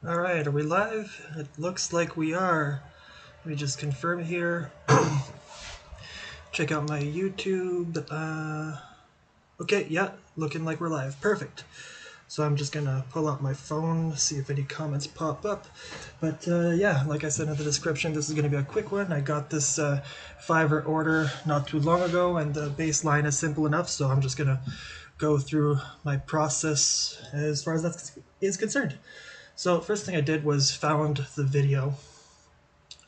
Alright, are we live? It looks like we are. Let me just confirm here. Check out my YouTube. Okay, yeah, looking like we're live. Perfect. So I'm just gonna pull out my phone, see if any comments pop up. But yeah, like I said in the description, this is gonna be a quick one. I got this Fiverr order not too long ago, and the bass line is simple enough, so I'm just gonna go through my process as far as that is concerned. So first thing I did was found the video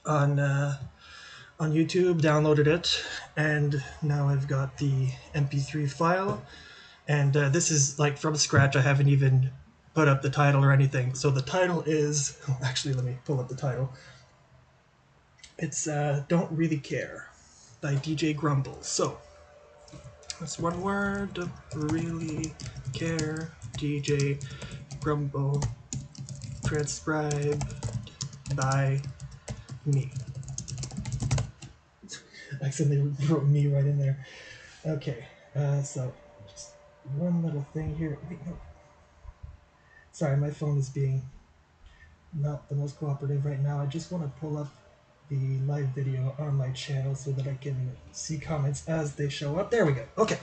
on YouTube, downloaded it, and now I've got the MP3 file. And this is like from scratch. I haven't even put up the title or anything. So the title is actually, let me pull up the title. It's "Don't Really Care" by DJ Grumble. So that's one word. Don't really care. DJ Grumble. Transcribed by me. I accidentally wrote me right in there. Okay, so just one little thing here. Wait, no. Sorry, my phone is being not the most cooperative right now. I just want to pull up the live video on my channel so that I can see comments as they show up. There we go. Okay.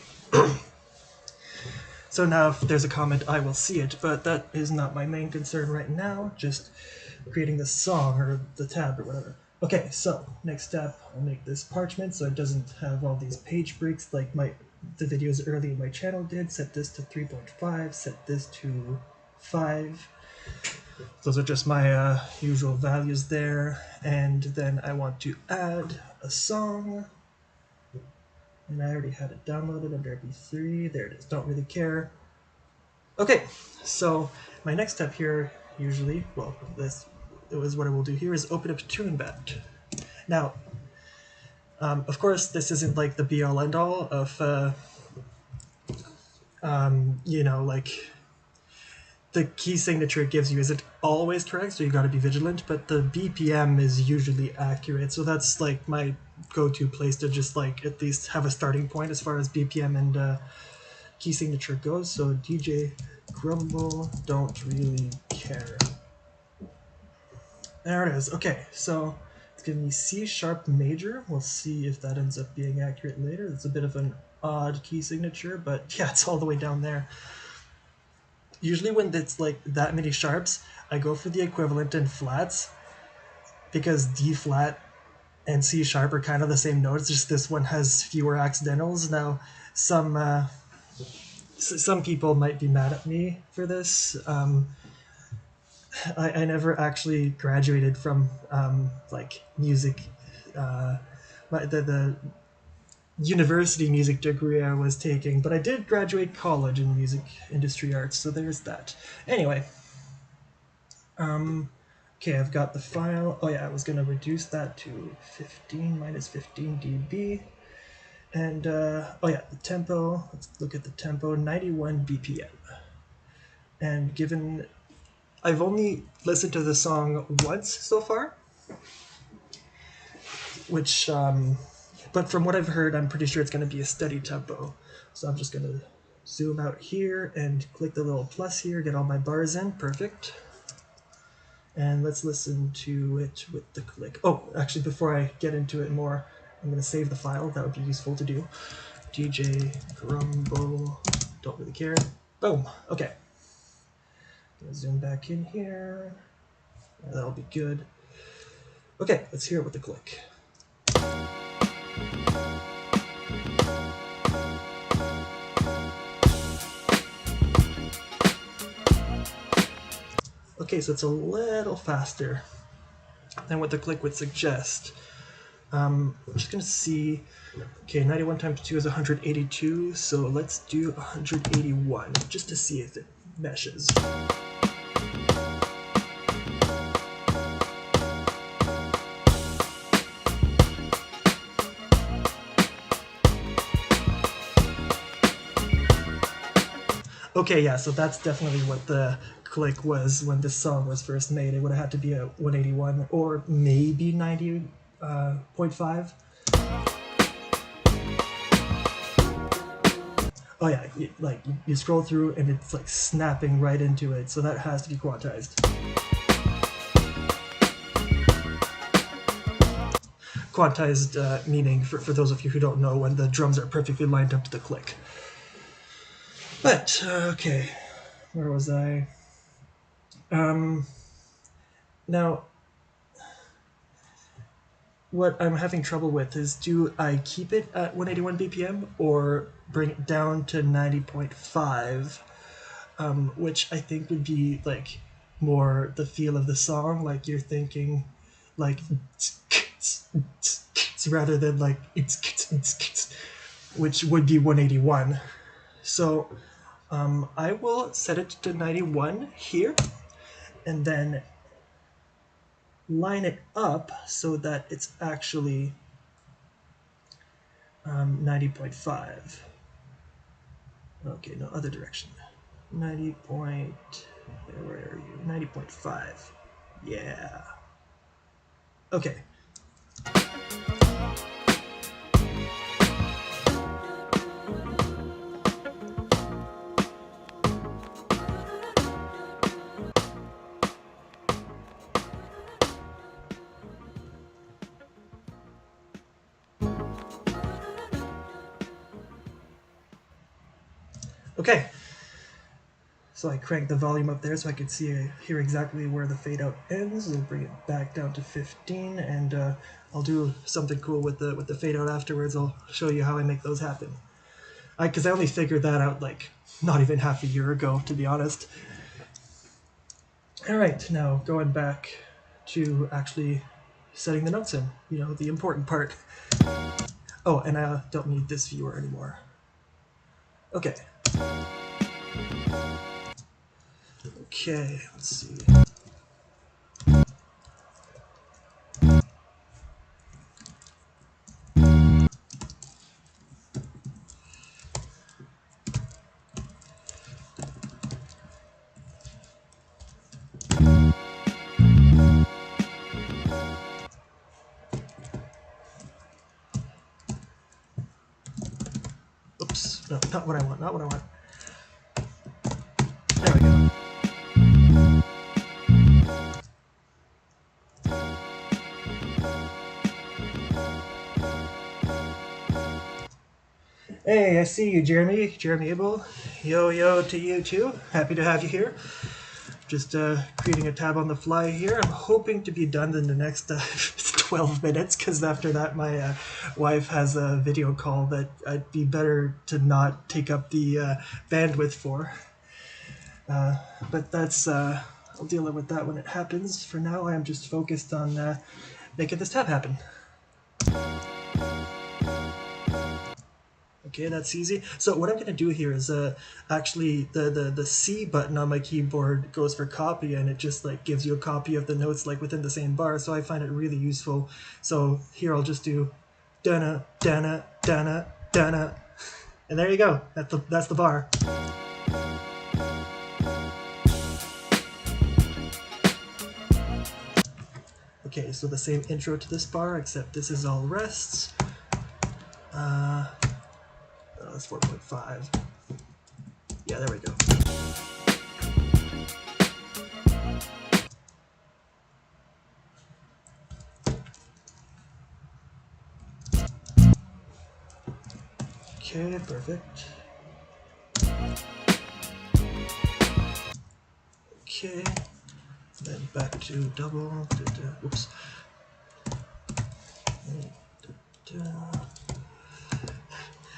So now if there's a comment, I will see it, but that is not my main concern right now, just creating the song or the tab or whatever. Okay, so next step, I'll make this parchment so it doesn't have all these page breaks like the videos early in my channel did. Set this to 3.5, set this to 5. Those are just my usual values there. And then I want to add a song. And I already had it downloaded under MP3. There it is. Don't really care. Okay, so my next step here, usually, well, this is what I will do here, is open up TuneBat. Now, of course, this isn't like the be-all end-all of, you know, like the key signature it gives you isn't always correct, so you got to be vigilant, but the BPM is usually accurate, so that's like my go-to place to just like at least have a starting point as far as BPM and key signature goes. So DJ Grumble, Don't Really Care. There it is. Okay, so it's giving me C sharp major. We'll see if that ends up being accurate later. It's a bit of an odd key signature, but yeah, it's all the way down there. Usually when it's like that many sharps, I go for the equivalent in flats because D flat and C sharp are kind of the same notes, just this one has fewer accidentals. Now, some people might be mad at me for this. I never actually graduated from like music. The university music degree I was taking, but I did graduate college in music industry arts, so there's that. Anyway, okay, I've got the file. Oh yeah, I was gonna reduce that to 15 minus 15 dB. And oh yeah, the tempo, let's look at the tempo, 91 BPM. And given I've only listened to the song once so far, which but from what I've heard, I'm pretty sure it's going to be a steady tempo. So I'm just going to zoom out here and click the little plus here, get all my bars in. Perfect. And let's listen to it with the click. Oh, actually, before I get into it more, I'm going to save the file. That would be useful to do. DJ Grumble, Don't Really Care. Boom. Okay. Gonna zoom back in here. That'll be good. Okay, let's hear it with the click. Okay, so it's a little faster than what the click would suggest. I'm just gonna see, okay, 91 times 2 is 182, so let's do 181, just to see if it meshes. Okay, yeah, so that's definitely what the click was when this song was first made. It would have had to be a 181 or maybe 90.5. Oh yeah, you scroll through and it's like snapping right into it, so that has to be quantized. quantized meaning for those of you who don't know when the drums are perfectly lined up to the click. But, okay, where was I? Now, what I'm having trouble with is, do I keep it at 181 BPM or bring it down to 90.5, which I think would be like more the feel of the song, like you're thinking like rather than like which would be 181. So I will set it to 91 here and then line it up so that it's actually 90.5. Okay, no, other direction. 90 point, where are you? 90.5. Yeah. Okay. Okay, so I cranked the volume up there so I could hear exactly where the fade out ends. I'll bring it back down to 15, and I'll do something cool with the fade out afterwards. I'll show you how I make those happen. Because I only figured that out like not even half a year ago, to be honest. All right, now going back to actually setting the notes in, you know, the important part. Oh, and I don't need this viewer anymore. Okay. Okay, let's see. Oops, no, not what I want, not what I want. There we go. Hey, I see you, Jeremy Abel. Yo to you too. Happy to have you here. Just creating a tab on the fly here. I'm hoping to be done in the next 12 minutes, because after that my wife has a video call that I'd be better to not take up the bandwidth for. But that's, I'll deal with that when it happens. For now, I am just focused on making this tab happen. Okay, that's easy. So what I'm going to do here is actually the C button on my keyboard goes for copy, and it just like gives you a copy of the notes like within the same bar, so I find it really useful. So here I'll just do dana dana dana dana, and there you go. That's the bar. Okay, so the same intro to this bar, except this is all rests. That's 4.5. Yeah, there we go. Okay, perfect. Okay, then back to double. Whoops.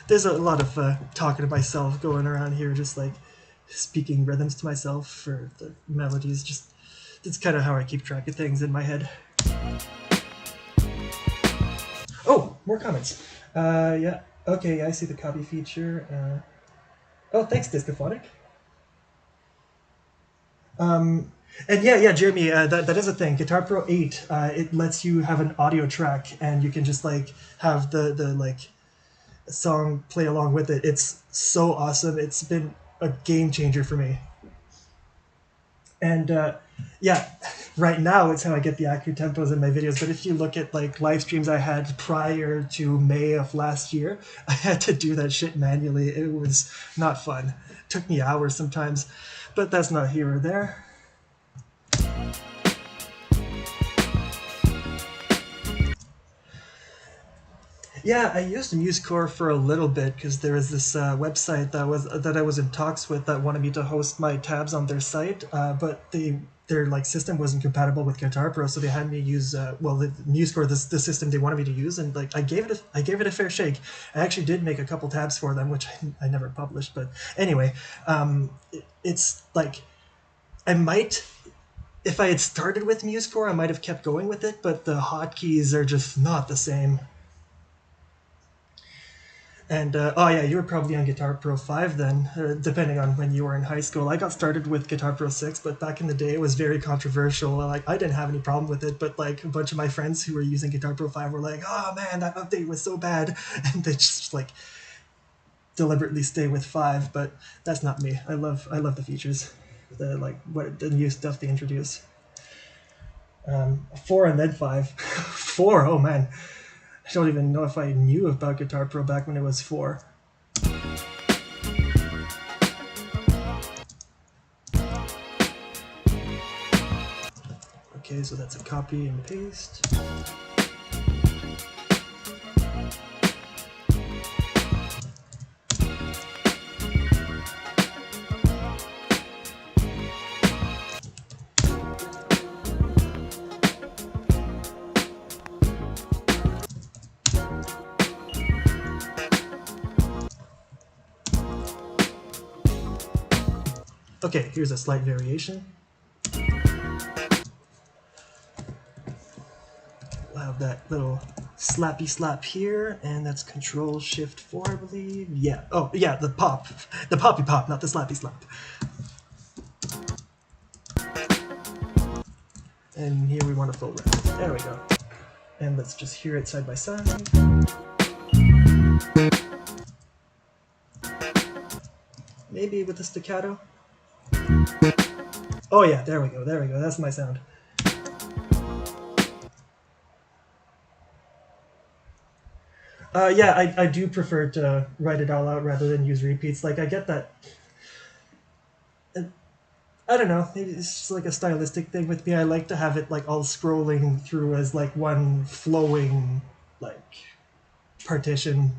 There's a lot of talking to myself going around here, just like speaking rhythms to myself for the melodies. Just it's kind of how I keep track of things in my head. Oh, more comments. Yeah. Okay, I see the copy feature. Oh, thanks, Discophonic. And yeah, Jeremy, that is a thing. Guitar Pro 8, it lets you have an audio track, and you can just like have the like song play along with it. It's so awesome. It's been a game changer for me. And yeah, right now it's how I get the accurate tempos in my videos. But if you look at like live streams I had prior to May of last year, I had to do that shit manually. It was not fun. It took me hours sometimes, but that's not here or there. Yeah, I used MuseCore for a little bit because there was this website that I was in talks with that wanted me to host my tabs on their site, but their like system wasn't compatible with Guitar Pro, so they had me use the MuseCore, the system they wanted me to use, and like I gave it a fair shake. I actually did make a couple tabs for them, which I never published, but anyway, it's like I might. If I had started with MuseCore, I might have kept going with it, but the hotkeys are just not the same. And oh yeah, you were probably on Guitar Pro 5 then, depending on when you were in high school. I got started with Guitar Pro 6, but back in the day it was very controversial. Like I didn't have any problem with it, but like a bunch of my friends who were using Guitar Pro 5 were like, "Oh man, that update was so bad," and they just like deliberately stay with 5. But that's not me. I love the features, the new stuff they introduce. 4 and then 5. 4. Oh man, I don't even know if I knew about Guitar Pro back when it was 4. Okay, so that's a copy and paste. Okay, here's a slight variation. We'll have that little slappy slap here, and that's Control Shift 4, I believe. Yeah. Oh, yeah, the poppy pop, not the slappy slap. And here we want a full round. There we go. And let's just hear it side by side. Maybe with the staccato. Oh yeah, there we go, there we go. That's my sound. Yeah, I do prefer to write it all out rather than use repeats. Like, I get that. I don't know, maybe it's just like a stylistic thing with me. I like to have it like all scrolling through as like one flowing like partition.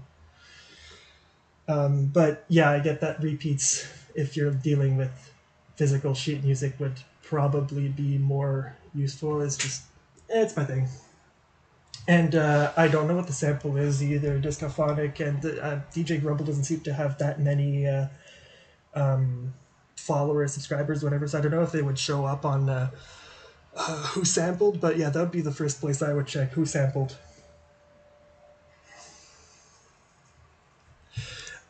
But yeah, I get that repeats, if you're dealing with physical sheet music, would probably be more useful. It's just, it's my thing. And I don't know what the sample is either. Discophonic and DJ Grumble doesn't seem to have that many followers, subscribers, whatever. So I don't know if they would show up on who sampled, but yeah, that would be the first place I would check who sampled.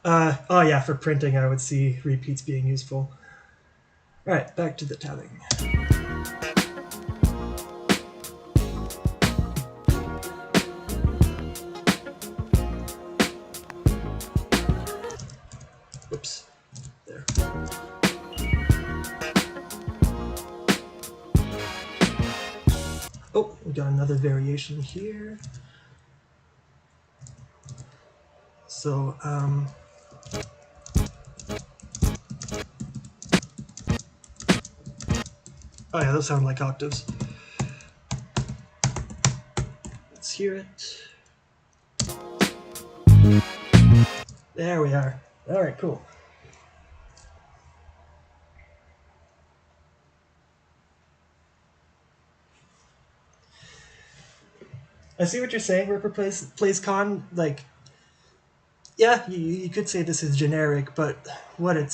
Oh yeah, for printing, I would see repeats being useful. All right, back to the tabbing. Whoops, there. Oh, we got another variation here. So, oh yeah, those sound like octaves. Let's hear it. There we are. All right, cool. I see what you're saying, Ripper plays con. Like, yeah, you could say this is generic, but what it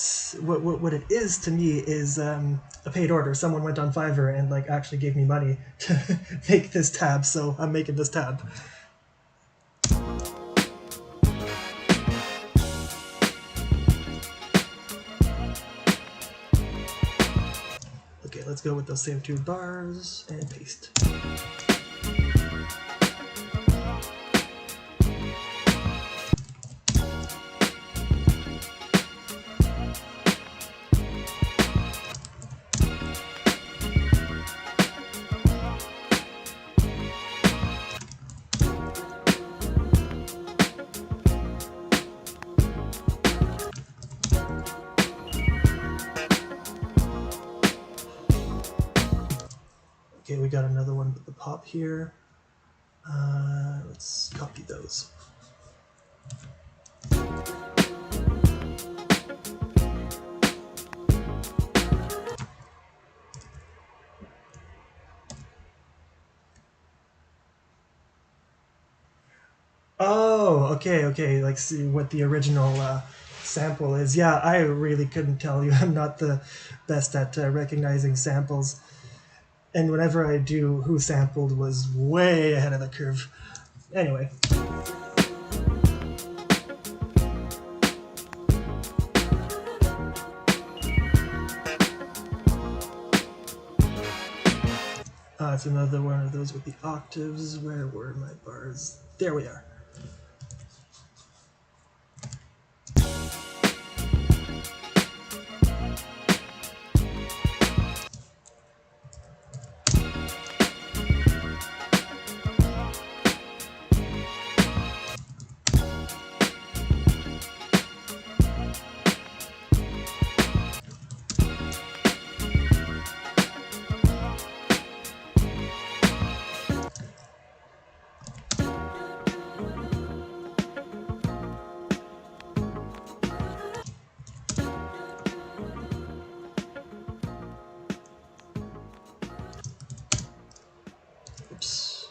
is to me is a paid order. Someone went on Fiverr and like actually gave me money to make this tab, so I'm making this tab. Okay, let's go with those same 2 bars and paste. Okay, we got another one with the pop here. Let's copy those. Oh, okay, okay. Like, see what the original sample is. Yeah, I really couldn't tell you. I'm not the best at recognizing samples. And whenever I do, who sampled was way ahead of the curve. Anyway. It's another one of those with the octaves. Where were my bars? There we are. Oops.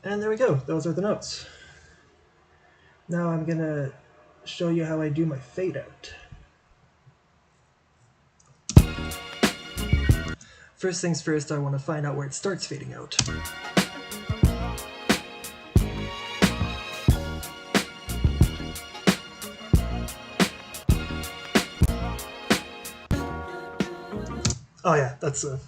And there we go. Those are the notes. Now I'm gonna show you how I do my fade out. First things first, I want to find out where it starts fading out. Oh yeah, that's a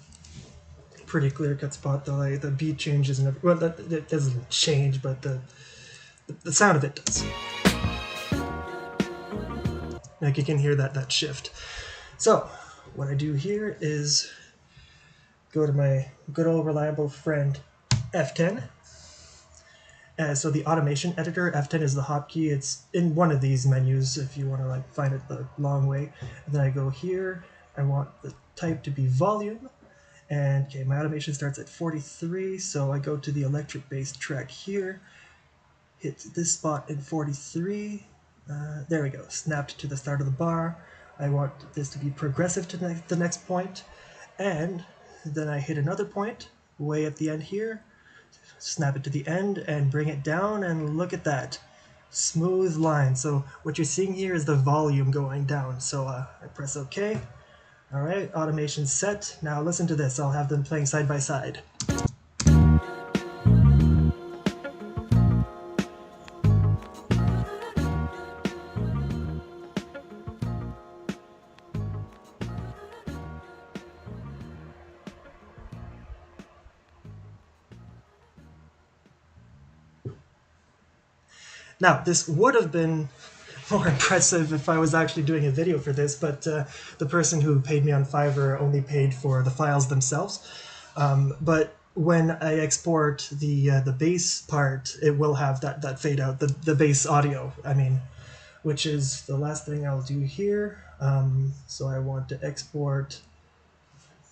pretty clear-cut spot though. Like, the beat changes and well, it doesn't change, but the sound of it does. Like, you can hear that shift. So what I do here is go to my good old reliable friend F10. So the automation editor, F10 is the hotkey. It's in one of these menus if you want to like find it the long way. And then I go here. I want the type to be volume. And okay, my automation starts at 43, so I go to the electric bass track here, hit this spot in 43. There we go, snapped to the start of the bar. I want this to be progressive to the next point, and then I hit another point way at the end here, snap it to the end and bring it down, and look at that. Smooth line. So what you're seeing here is the volume going down. So I press OK. All right, automation set. Now listen to this. I'll have them playing side by side. Now, this would have been more impressive if I was actually doing a video for this, but the person who paid me on Fiverr only paid for the files themselves. But when I export the bass part, it will have that fade out, the bass audio, I mean, which is the last thing I'll do here. So I want to export,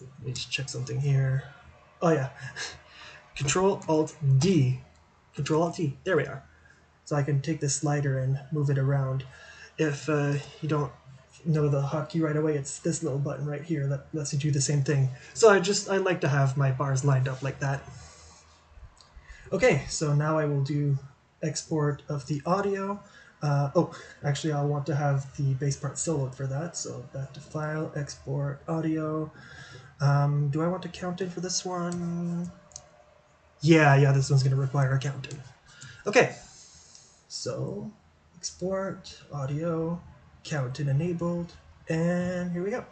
let me just check something here. Oh yeah, Control-Alt-D, Control-Alt-D, there we are. So I can take this slider and move it around. If you don't know the hotkey right away, it's this little button right here that lets you do the same thing. So I like to have my bars lined up like that. Okay, so now I will do export of the audio. Actually I'll want to have the bass part soloed for that. So back to File, Export, Audio. Do I want to count in for this one? Yeah, this one's going to require a count in. Okay. So, export, audio, count in enabled, and here we go.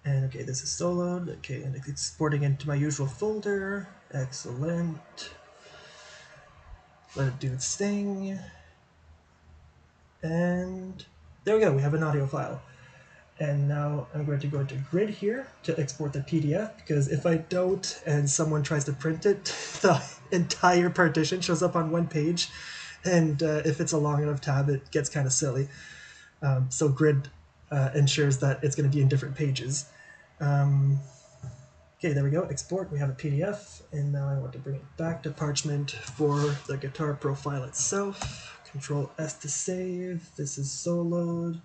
And okay, this is soloed. Okay, and it's exporting into my usual folder. Excellent. Let it do its thing. And there we go, we have an audio file. And now I'm going to go into grid here to export the PDF, because if I don't and someone tries to print it, the entire partition shows up on one page. And if it's a long enough tab, it gets kind of silly. So grid ensures that it's going to be in different pages. Okay, there we go, export, we have a PDF, and now I want to bring it back to Parchment for the guitar profile itself. Control S to save, this is soloed,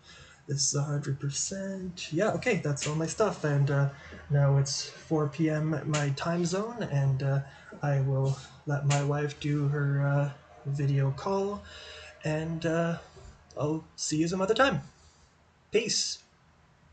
this is 100%. Yeah, okay, that's all my stuff, and now it's 4 p.m. at my time zone, and I will let my wife do her video call, and I'll see you some other time. Peace.